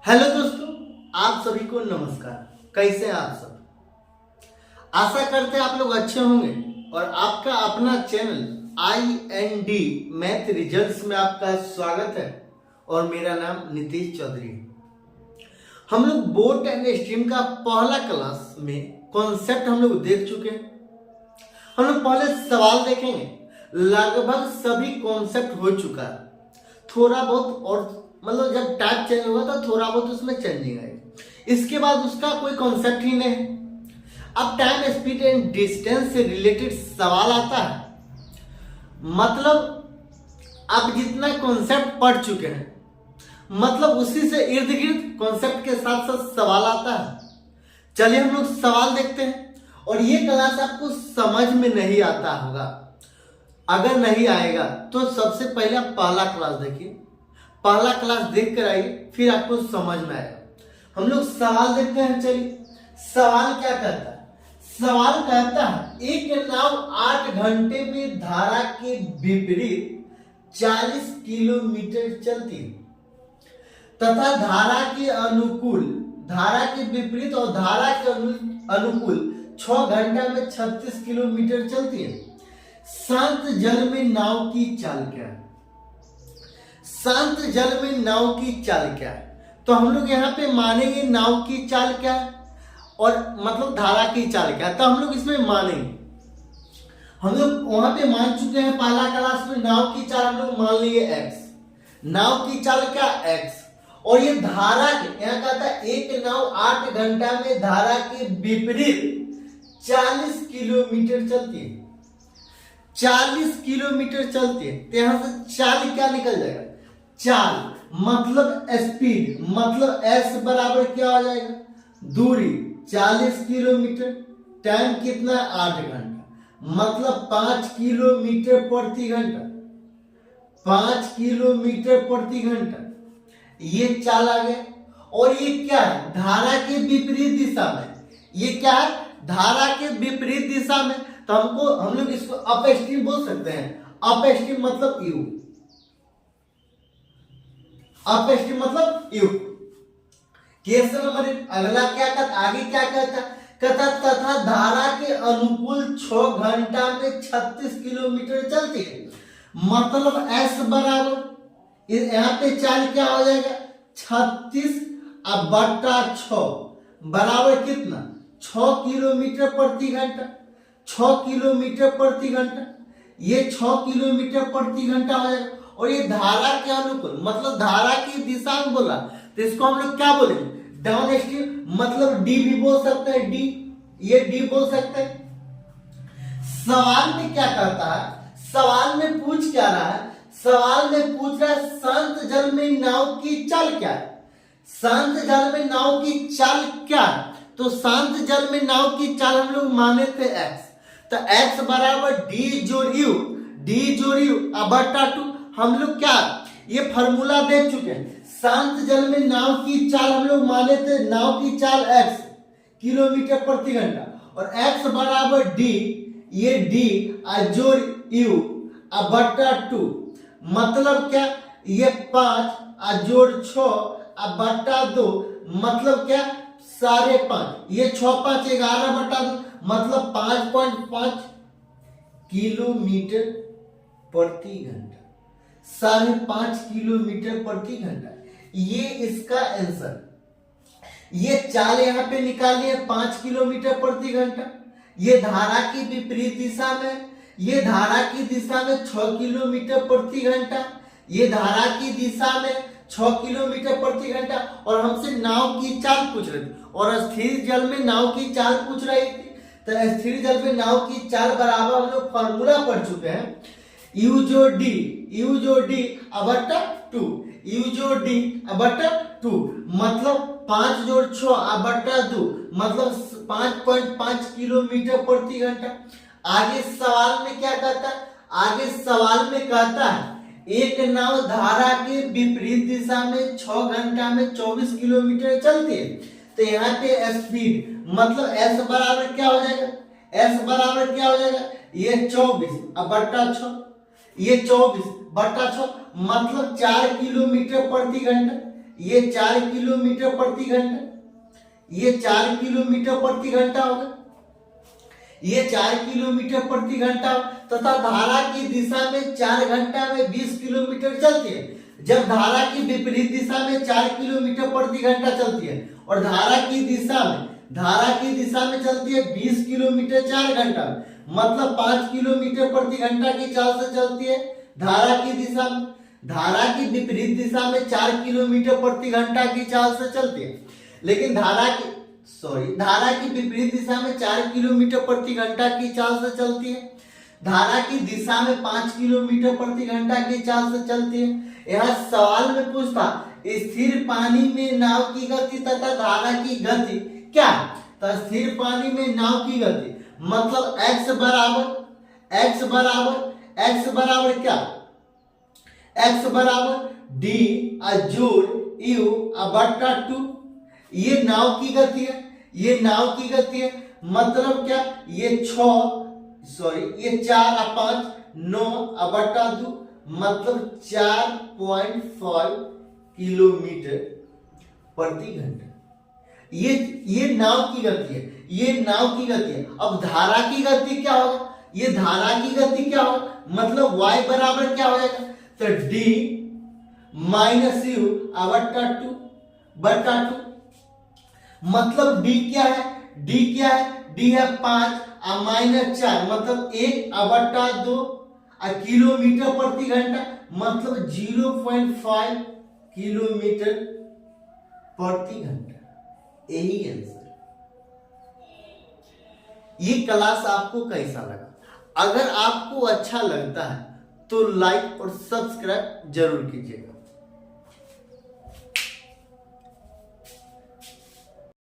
Hello दोस्तों, आप सभी को नमस्कार। कैसे हैं आप सब? आशा करते हैं आप लोग अच्छे होंगे और आपका अपना चैनल IND मैथ रिजल्ट्स में आपका स्वागत है और मेरा नाम नीतीश चौधरी है। हम लोग बोट एंड स्ट्रीम का पहला क्लास में कॉन्सेप्ट हम लोग देख चुके हैं। हम लोग पहले सवाल देखेंगे, लगभग सभी कॉन्सेप्ट हो चुका है। थोड़ा बहुत और मतलब जब टाइप चेंज होगा तो थोड़ा बहुत उसमें चेंजिंग आएगी। इसके बाद उसका कोई कॉन्सेप्ट ही नहीं है। अब टाइम, स्पीड एंड डिस्टेंस से रिलेटेड सवाल आता है। मतलब आप जितना कॉन्सेप्ट पढ़ चुके हैं, मतलब उसी से इर्द गिर्द कॉन्सेप्ट के साथ साथ सवाल आता है। चलिए हम लोग सवाल देखते हैं। और ये क्लास आपको समझ में नहीं आता होगा। अगर नहीं आएगा तो सबसे पहले आप पहला क्लास देखिए। पहला क्लास देख कर आइए, फिर आपको समझ में आएगा। हम लोग सवाल देखते हैं। चलिए सवाल क्या कहता है? सवाल कहता है एक नाव 8 घंटे में धारा के विपरीत 40 किलोमीटर चलती है तथा धारा के अनुकूल, धारा के विपरीत और धारा के अनुकूल 6 घंटा में 36 किलोमीटर चलती है। शांत जल में नाव की चाल क्या है? शांत जल में नाव की चाल क्या है? तो हम लोग यहाँ पे मानेंगे नाव की चाल क्या है और मतलब धारा की चाल क्या है, तो हम लोग इसमें मानेंगे। हम लोग वहां पे मान चुके हैं पहला क्लास में। नाव की चाल हम लोग मान लिए x। नाव की चाल क्या? x। और ये धारा के यहाँ कहता है एक नाव 8 घंटा में धारा के विपरीत 40 किलोमीटर चलती है। 40 किलोमीटर चलती है तो यहां से चाल क्या निकल जाएगा? चाल मतलब स्पीड, मतलब s बराबर क्या हो जाएगा? दूरी 40 किलोमीटर, टाइम कितना? 8 घंटा, मतलब 5 किलोमीटर प्रति घंटा। 5 किलोमीटर प्रति घंटा ये चाल आ गया। और ये क्या है? धारा के विपरीत दिशा में। ये क्या है? धारा के विपरीत दिशा में। तो हम लोग इसको अप स्ट्रीम बोल सकते हैं। अप स्ट्रीम मतलब यू। अप स्ट्रीम मतलब यू। क्वेश्चन नंबर 1 अगला क्या कहता? आगे क्या कहता? कहता तथा धारा के अनुकूल 6 घंटा में 36 किलोमीटर चलती है। मतलब s बराबर यहाँ पे चाल क्या हो जाएगा? 36 अब बट्टा 6 बराबर कितना? 6 किलोमीटर प्रति घंटा। 6 किलोमीटर प्रति घंटा, ये 6 किलोमीटर प्रति घंटा हो जाएगा। और ये धारा के अनुकूल मतलब धारा की दिशा में बोला, तो इसको हम लोग क्या बोलेंगे? डाउन स्ट्रीम, मतलब डी भी बोल सकते हैं। डी, ये डी बोल सकते हैं। सवाल में क्या कहता है? सवाल में पूछ क्या रहा है? सवाल में पूछ रहा है शांत जल में नाव की चाल क्या है? शांत जल में नाव की चाल क्या है? तो शांत जल में नाव की चाल हम लोग माने थे x। तो x बराबर डी जोड़ यू, डी जोड़ यू बटा 2। हम लोग क्या ये फॉर्मूला देख चुके हैं। शांत जल में नाव की चाल हम लोग माने थे, नाव की चाल x किलोमीटर प्रति घंटा, और x बराबर डी, ये डी जोड़ यू बटा 2। मतलब क्या? ये 5 जोड़ 6 बटा 2, मतलब क्या? 5.5। ये 6 5 11 बटा 2, मतलब 5.5 किलोमीटर प्रति घंटा। 5.5 किलोमीटर प्रति घंटा, ये इसका आंसर। ये चाल यहाँ पे निकालिए 5 किलोमीटर प्रति घंटा। ये धारा की विपरीत दिशा में, ये धारा की दिशा में 6 किलोमीटर प्रति घंटा, ये धारा की दिशा में 6 किलोमीटर प्रति घंटा। और हमसे नाव की चाल पूछ रही थी और स्थिर जल में नाव की चाल पूछ रही थी। तो स्थिर जल में नाव की चाल बराबर हम लोग फॉर्मूला पढ़ चुके हैं। यू जो डी बटा 2, यू जो डी बटा 2, मतलब 5 जोड़ 6 बटा 2, मतलब 5.5 किलोमीटर प्रति घंटा। आगे सवाल में क्या कहता है? आगे सवाल में कहता है एक नाव धारा के विपरीत दिशा में 6 घंटा में 24 किलोमीटर चलती है। तो यहाँ पे स्पीड मतलब s बराबर क्या हो जाएगा? s बराबर क्या हो जाएगा? ये 24 बटा 6, ये 24 बटा 6, मतलब 4 किलोमीटर प्रति घंटा। ये 4 किलोमीटर प्रति घंटा, ये 4 किलोमीटर प्रति घंटा होगा, ये 4 किलोमीटर प्रति घंटा, तथा धारा की दिशा में 4 घंटा में 20 किलोमीटर चलती है। जब धारा की विपरीत दिशा में 4 किलोमीटर प्रति घंटा चलती है और धारा की दिशा में चलती है 20 किलोमीटर 4 घंटा, मतलब 5 किलोमीटर प्रति घंटा की चाल से चलती है धारा की दिशा में। धारा की विपरीत दिशा में 4 किलोमीटर प्रति घंटा की चाल से चलती है, लेकिन धारा की विपरीत दिशा में 4 किलोमीटर प्रति घंटा की चाल से चलती है, धारा की दिशा में 5 किलोमीटर प्रति घंटा की चाल से चलती है। यह सवाल में पूछता स्थिर पानी में नाव की गति तथा धारा की गति क्या? तो स्थिर पानी में नाव की गति मतलब x बराबर क्या? x बराबर d जोड़ u बटा 2। ये नाव की गति है, मतलब क्या? ये 4 और 5 9 बटा 2, मतलब 4.5 किलोमीटर प्रति घंटा। ये नाव की गति है। अब धारा की गति क्या होगा? मतलब y बराबर क्या हो जाएगा? तो d माइनस यू बटा 2, मतलब d क्या है? d है 5 और माइनस 4, मतलब 1 बटा 2 किलोमीटर प्रति घंटा, मतलब 0.5 किलोमीटर प्रति घंटा। यही आंसर। ये क्लास आपको कैसा लगा? अगर आपको अच्छा लगता है तो लाइक और सब्सक्राइब जरूर कीजिएगा।